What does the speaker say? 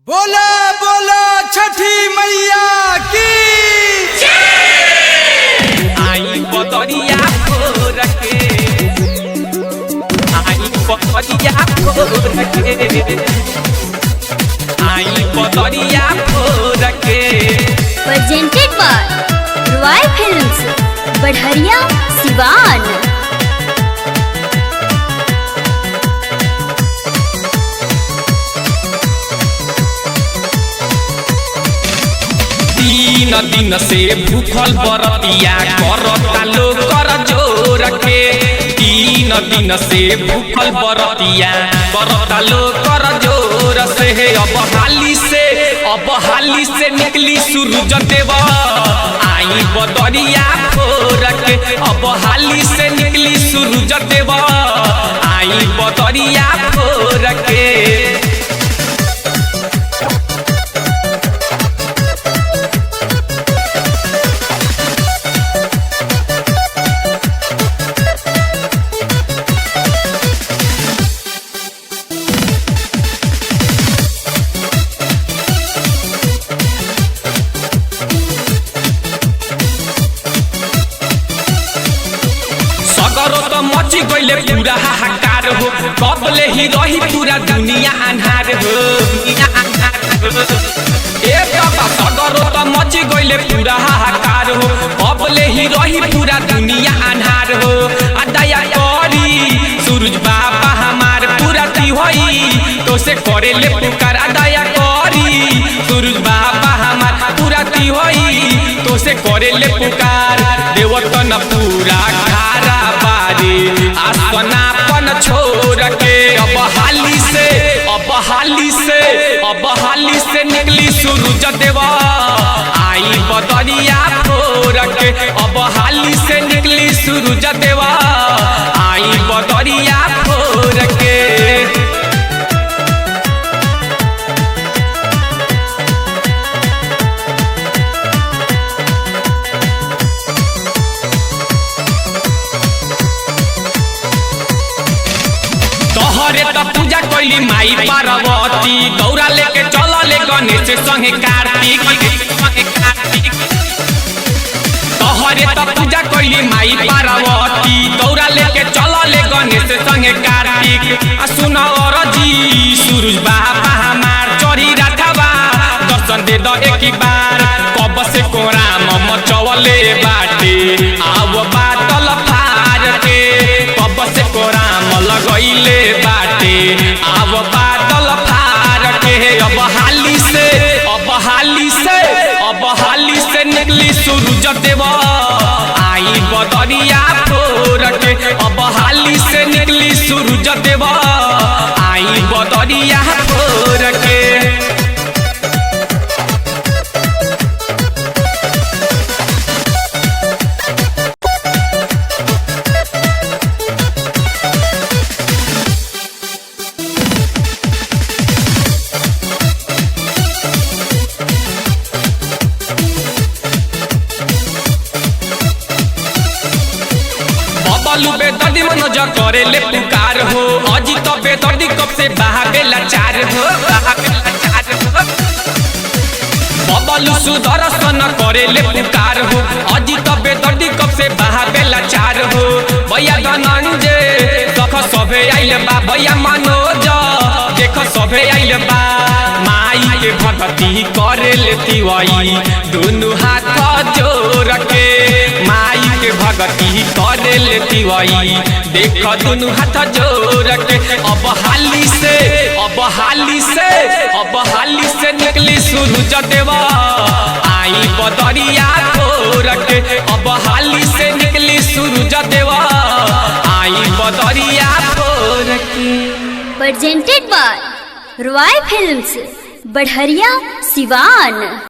बोला बोला छठी मैया की आई बदरिया फोर के आई बदरिया फोर के आई बदरिया फोर के प्रेजेंटेड बाय रॉयल फिल्म्स बढ़िया सिवान। तीन दिन से भूखल बरतिया करता लोग कर जोर के। तीन दिन से भूखल बरतिया करता लोग कर जोर से। अब हाली से निकली सूरज देव आई बदरिया फोर के। अब हाली से निकली सूरज देव आई बदरिया फोर के। मची गईले पूरा हाहाकार हो, कबले ही रही पूरा दुनिया अन्हार हो। ए बाबा सगरो त मची गईले पूरा हाहाकार हो, कबले ही रही पूरा दुनिया अन्हार हो। दया करी सूरज बाबा हमार पूरा ती होई तो से करेले पुकार। दया करी सूरज बाबा हमार पूरा ती होई तो से करेले पुकार। देवतन पूरा खारा बारी आसनापन छोड़ के। अब हाली से निकली सूरज देव आई बदरिया फोर के। अब हाली से निकली सूरज देव आई बदरिया फोर के। तोहरे त पूजा कैली माई पार्वती, दौरा लेके चलले गणेश संगे कार्तिक। तोहरे त पूजा कैली माई पार्वती, दौरा लेके चलले गणेश संगे कार्तिक। सुन रजी सूरज बाबा हमार चोरी रखबा दर्शन दे द एक बार। कब से कोराम मचवले बाटे आव बादल फार के। कब से कोराम लगैले बाटे आव बादल फार के। अब हाली से निकली सूरज देव आई बदरिया फोर के। अब हाली से निकली सूरज देव आई बदरिया फोर के। बबलू बेदर्दी मनोजर करेले पुकार हो, अजित बेदर्दी कब से बहावे लाचार हो। बबलू सुदर्शन करेले पुकार हो, अजित बेदर्दी कब से बहावे लाचार हो। भैया धनंजय देख सभे आइल बा, भैया मनोज देख सभे आइल बा। माई के भक्ति करेले तिवाई दुनु हाथ जोड़ के। माई के भक्ति करेले तिवाई देख दुनु हाथ जोड़ के। अब हाली से निकली सूरज देव आई बदरिया फोर के। अब हाली से निकली सूरज देव आई बदरिया फोर के। प्रेजेंटेड बाय रॉयल फिल्म्स बढ़िया सिवान।